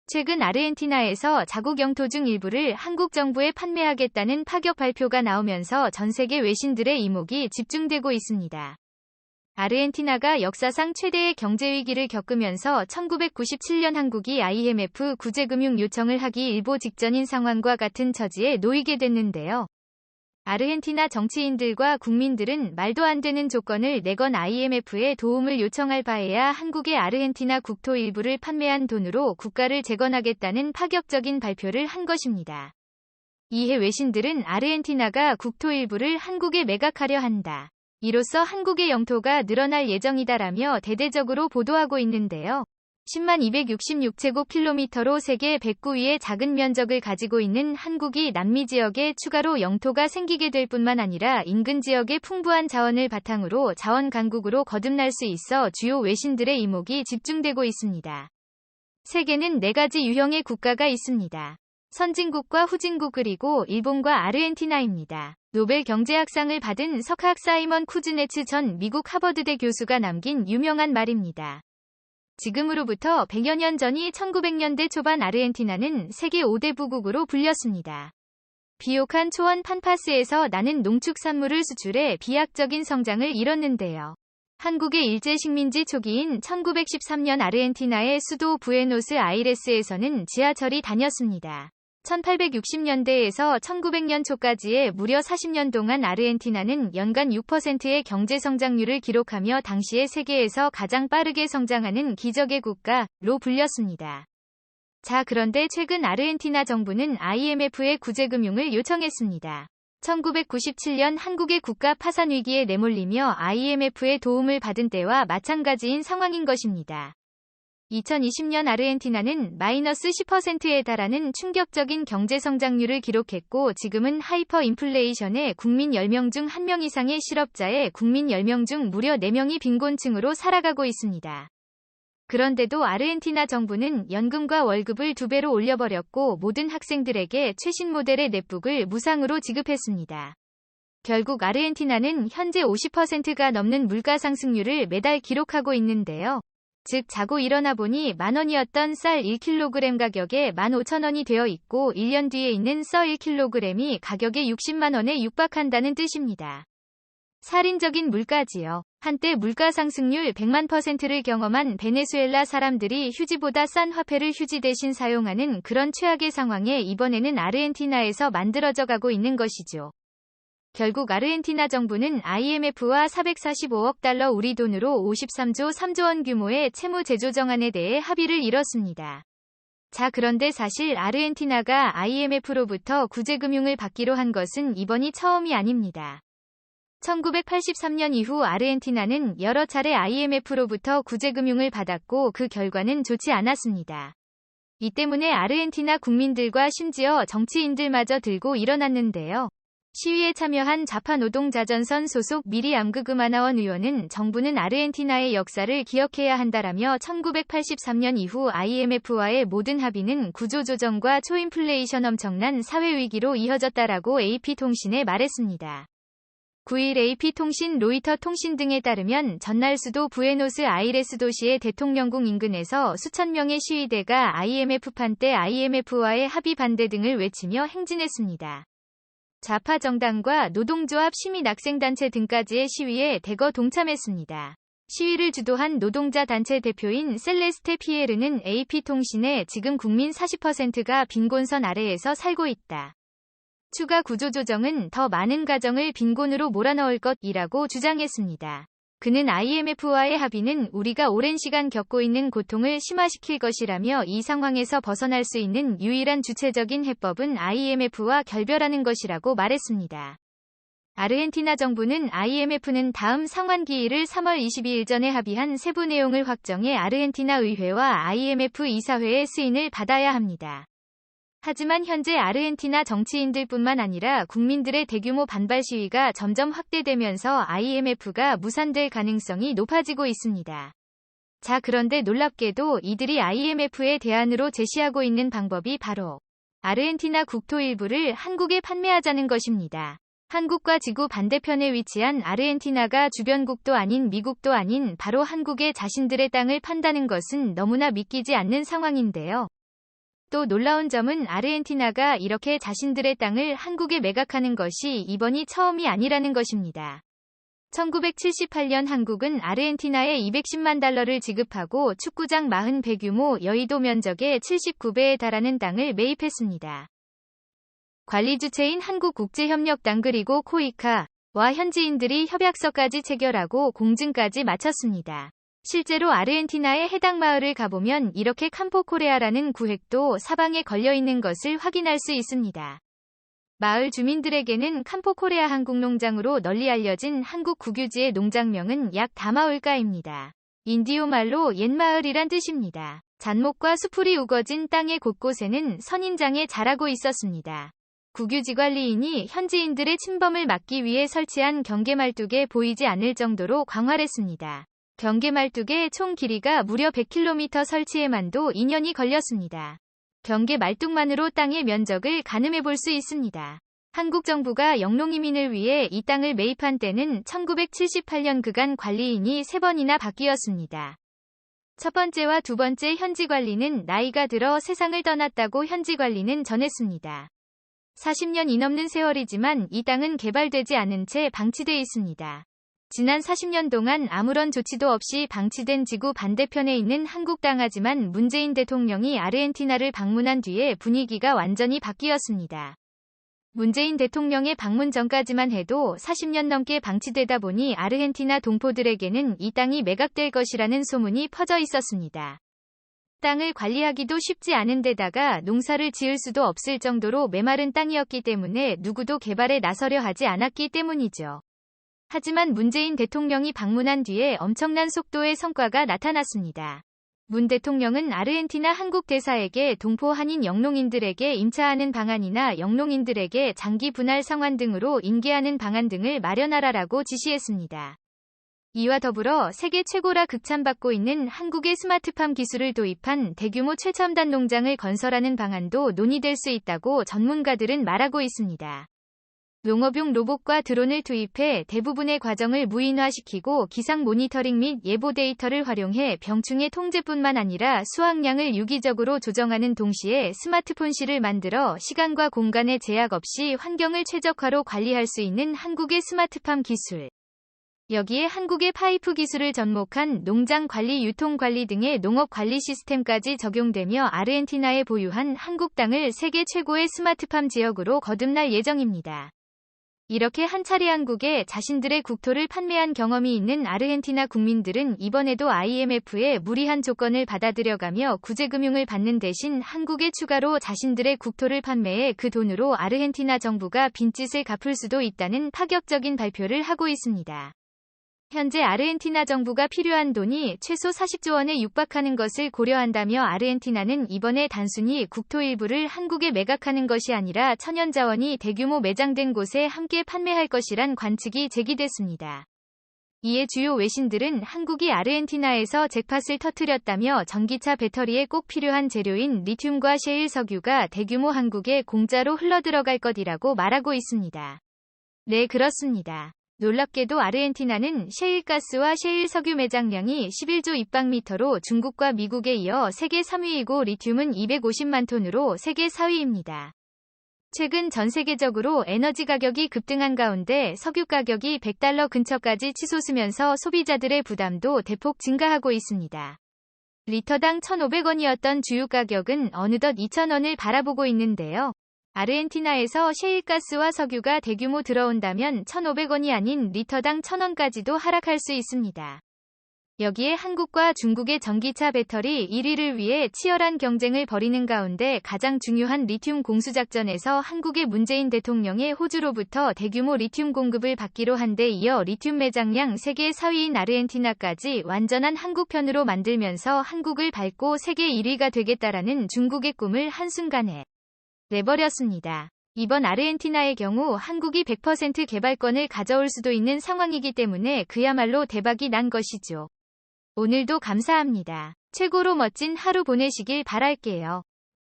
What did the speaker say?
최근 아르헨티나에서 자국 영토 중 일부를 한국 정부에 판매하겠다는 파격 발표가 나오면서 전 세계 외신들의 이목이 집중되고 있습니다. 아르헨티나가 역사상 최대의 경제위기를 겪으면서 1997년 한국이 IMF 구제금융 요청을 하기 일보 직전인 상황과 같은 처지에 놓이게 됐는데요. 아르헨티나 정치인들과 국민들은 말도 안 되는 조건을 내건 IMF에 도움을 요청할 바에야 한국의 아르헨티나 국토 일부를 판매한 돈으로 국가를 재건하겠다는 파격적인 발표를 한 것입니다. 이에 외신들은 아르헨티나가 국토 일부를 한국에 매각하려 한다. 이로써 한국의 영토가 늘어날 예정이다라며 대대적으로 보도하고 있는데요. 10만 266제곱킬로미터로 세계 109위의 작은 면적을 가지고 있는 한국이 남미 지역에 추가로 영토가 생기게 될 뿐만 아니라 인근 지역의 풍부한 자원을 바탕으로 자원 강국으로 거듭날 수 있어 주요 외신들의 이목이 집중되고 있습니다. 세계는 4가지 유형의 국가가 있습니다. 선진국과 후진국 그리고 일본과 아르헨티나입니다. 노벨 경제학상을 받은 석학 사이먼 쿠즈네츠 전 미국 하버드대 교수가 남긴 유명한 말입니다. 지금으로부터 100여 년 전이 1900년대 초반 아르헨티나는 세계 5대 부국으로 불렸습니다. 비옥한 초원 판파스에서 나는 농축산물을 수출해 비약적인 성장을 이뤘는데요. 한국의 일제 식민지 초기인 1913년 아르헨티나의 수도 부에노스아이레스에서는 지하철이 다녔습니다. 1860년대에서 1900년 초까지의 무려 40년 동안 아르헨티나는 연간 6%의 경제 성장률을 기록하며 당시의 세계에서 가장 빠르게 성장하는 기적의 국가로 불렸습니다. 자, 그런데 최근 아르헨티나 정부는 IMF의 구제금융을 요청했습니다. 1997년 한국의 국가 파산 위기에 내몰리며 IMF의 도움을 받은 때와 마찬가지인 상황인 것입니다. 2020년 아르헨티나는 마이너스 10%에 달하는 충격적인 경제 성장률을 기록했고 지금은 하이퍼 인플레이션에 국민 10명 중 1명 이상의 실업자에 국민 10명 중 무려 4명이 빈곤층으로 살아가고 있습니다. 그런데도 아르헨티나 정부는 연금과 월급을 2배로 올려버렸고 모든 학생들에게 최신 모델의 넷북을 무상으로 지급했습니다. 결국 아르헨티나는 현재 50%가 넘는 물가 상승률을 매달 기록하고 있는데요. 즉 자고 일어나 보니 만원이었던 쌀 1kg 가격에 15,000원이 되어 있고 1년 뒤에 있는 쌀 1kg이 가격에 60만 원에 육박한다는 뜻입니다. 살인적인 물가지요. 한때 물가 상승률 100만%를 경험한 베네수엘라 사람들이 휴지보다 싼 화폐를 휴지 대신 사용하는 그런 최악의 상황에 이번에는 아르헨티나에서 만들어져 가고 있는 것이죠. 결국 아르헨티나 정부는 IMF와 445억 달러 우리 돈으로 53조 3조 원 규모의 채무 재조정안에 대해 합의를 이뤘습니다. 자, 그런데 사실 아르헨티나가 IMF로부터 구제금융을 받기로 한 것은 이번이 처음이 아닙니다. 1983년 이후 아르헨티나는 여러 차례 IMF로부터 구제금융을 받았고 그 결과는 좋지 않았습니다. 이 때문에 아르헨티나 국민들과 심지어 정치인들마저 들고 일어났는데요. 시위에 참여한 좌파 노동자전선 소속 미리 암그그마나원 의원은 정부는 아르헨티나의 역사를 기억해야 한다라며 1983년 이후 IMF와의 모든 합의는 구조조정과 초인플레이션 엄청난 사회위기로 이어졌다라고 AP통신에 말했습니다. 9일 AP통신 로이터 통신 등에 따르면 전날 수도 부에노스아이레스 도시의 대통령궁 인근에서 수천 명의 시위대가 IMF 판때 IMF와의 합의 반대 등을 외치며 행진했습니다. 좌파 정당과 노동조합 시민학생단체 등까지의 시위에 대거 동참했습니다. 시위를 주도한 노동자 단체 대표인 셀레스테 피에르는 AP통신에 지금 국민 40%가 빈곤선 아래에서 살고 있다. 추가 구조조정은 더 많은 가정을 빈곤으로 몰아넣을 것이라고 주장했습니다. 그는 IMF와의 합의는 우리가 오랜 시간 겪고 있는 고통을 심화시킬 것이라며 이 상황에서 벗어날 수 있는 유일한 주체적인 해법은 IMF와 결별하는 것이라고 말했습니다. 아르헨티나 정부는 IMF는 다음 상환기일을 3월 22일 전에 합의한 세부 내용을 확정해 아르헨티나 의회와 IMF 이사회의 승인을 받아야 합니다. 하지만 현재 아르헨티나 정치인들뿐만 아니라 국민들의 대규모 반발 시위가 점점 확대되면서 IMF가 무산될 가능성이 높아지고 있습니다. 자, 그런데 놀랍게도 이들이 IMF의 대안으로 제시하고 있는 방법이 바로 아르헨티나 국토 일부를 한국에 판매하자는 것입니다. 한국과 지구 반대편에 위치한 아르헨티나가 주변국도 아닌 미국도 아닌 바로 한국에 자신들의 땅을 판다는 것은 너무나 믿기지 않는 상황인데요. 또 놀라운 점은 아르헨티나가 이렇게 자신들의 땅을 한국에 매각하는 것이 이번이 처음이 아니라는 것입니다. 1978년 한국은 아르헨티나에 210만 달러를 지급하고 축구장 40배 규모 여의도 면적의 79배에 달하는 땅을 매입했습니다. 관리 주체인 한국국제협력당 그리고 코이카와 현지인들이 협약서까지 체결하고 공증까지 마쳤습니다. 실제로 아르헨티나의 해당 마을을 가보면 이렇게 캠포코레아라는 구획도 사방에 걸려있는 것을 확인할 수 있습니다. 마을 주민들에게는 캠포코레아 한국농장으로 널리 알려진 한국 국유지의 농장명은 약 다마울가입니다. 인디오 말로 옛마을이란 뜻입니다. 잣목과 수풀이 우거진 땅의 곳곳에는 선인장에 자라고 있었습니다. 국유지 관리인이 현지인들의 침범을 막기 위해 설치한 경계말뚝에 보이지 않을 정도로 광활했습니다. 경계말뚝의 총 길이가 무려 100km 설치에만도 2년이 걸렸습니다. 경계말뚝만으로 땅의 면적을 가늠해 볼 수 있습니다. 한국 정부가 영농이민을 위해 이 땅을 매입한 때는 1978년 그간 관리인이 3번이나 바뀌었습니다. 첫 번째와 두 번째 현지 관리는 나이가 들어 세상을 떠났다고 현지 관리는 전했습니다. 40년이 넘는 세월이지만 이 땅은 개발되지 않은 채 방치돼 있습니다. 지난 40년 동안 아무런 조치도 없이 방치된 지구 반대편에 있는 한국 땅하지만 문재인 대통령이 아르헨티나를 방문한 뒤에 분위기가 완전히 바뀌었습니다. 문재인 대통령의 방문 전까지만 해도 40년 넘게 방치되다 보니 아르헨티나 동포들에게는 이 땅이 매각될 것이라는 소문이 퍼져 있었습니다. 땅을 관리하기도 쉽지 않은 데다가 농사를 지을 수도 없을 정도로 메마른 땅이었기 때문에 누구도 개발에 나서려 하지 않았기 때문이죠. 하지만 문재인 대통령이 방문한 뒤에 엄청난 속도의 성과가 나타났습니다. 문 대통령은 아르헨티나 한국 대사에게 동포 한인 영농인들에게 임차하는 방안이나 영농인들에게 장기 분할 상환 등으로 인계하는 방안 등을 마련하라라고 지시했습니다. 이와 더불어 세계 최고라 극찬받고 있는 한국의 스마트팜 기술을 도입한 대규모 최첨단 농장을 건설하는 방안도 논의될 수 있다고 전문가들은 말하고 있습니다. 농업용 로봇과 드론을 투입해 대부분의 과정을 무인화시키고 기상 모니터링 및 예보 데이터를 활용해 병충해 통제뿐만 아니라 수확량을 유기적으로 조정하는 동시에 스마트폰실을 만들어 시간과 공간의 제약 없이 환경을 최적화로 관리할 수 있는 한국의 스마트팜 기술. 여기에 한국의 파이프 기술을 접목한 농장 관리, 유통 관리 등의 농업 관리 시스템까지 적용되며 아르헨티나에 보유한 한국 땅을 세계 최고의 스마트팜 지역으로 거듭날 예정입니다. 이렇게 한 차례 한국에 자신들의 국토를 판매한 경험이 있는 아르헨티나 국민들은 이번에도 IMF의 무리한 조건을 받아들여가며 구제금융을 받는 대신 한국에 추가로 자신들의 국토를 판매해 그 돈으로 아르헨티나 정부가 빈짓을 갚을 수도 있다는 파격적인 발표를 하고 있습니다. 현재 아르헨티나 정부가 필요한 돈이 최소 40조 원에 육박하는 것을 고려한다며 아르헨티나는 이번에 단순히 국토 일부를 한국에 매각하는 것이 아니라 천연자원이 대규모 매장된 곳에 함께 판매할 것이란 관측이 제기됐습니다. 이에 주요 외신들은 한국이 아르헨티나에서 잭팟을 터뜨렸다며 전기차 배터리에 꼭 필요한 재료인 리튬과 셰일 석유가 대규모 한국에 공짜로 흘러들어갈 것이라고 말하고 있습니다. 네, 그렇습니다. 놀랍게도 아르헨티나는 셰일가스와 셰일 석유 매장량이 11조 입방미터로 중국과 미국에 이어 세계 3위이고 리튬은 250만 톤으로 세계 4위입니다. 최근 전 세계적으로 에너지 가격이 급등한 가운데 석유 가격이 $100 근처까지 치솟으면서 소비자들의 부담도 대폭 증가하고 있습니다. 리터당 1,500원이었던 주유 가격은 어느덧 2,000원을 바라보고 있는데요. 아르헨티나에서 셰일가스와 석유가 대규모 들어온다면 1,500원이 아닌 리터당 1,000원까지도 하락할 수 있습니다. 여기에 한국과 중국의 전기차 배터리 1위를 위해 치열한 경쟁을 벌이는 가운데 가장 중요한 리튬 공수작전에서 한국의 문재인 대통령의 호주로부터 대규모 리튬 공급을 받기로 한 데 이어 리튬 매장량 세계 4위인 아르헨티나까지 완전한 한국 편으로 만들면서 한국을 밟고 세계 1위가 되겠다라는 중국의 꿈을 한순간에 내버렸습니다. 이번 아르헨티나의 경우 한국이 100% 개발권을 가져올 수도 있는 상황이기 때문에 그야말로 대박이 난 것이죠. 오늘도 감사합니다. 최고로 멋진 하루 보내시길 바랄게요.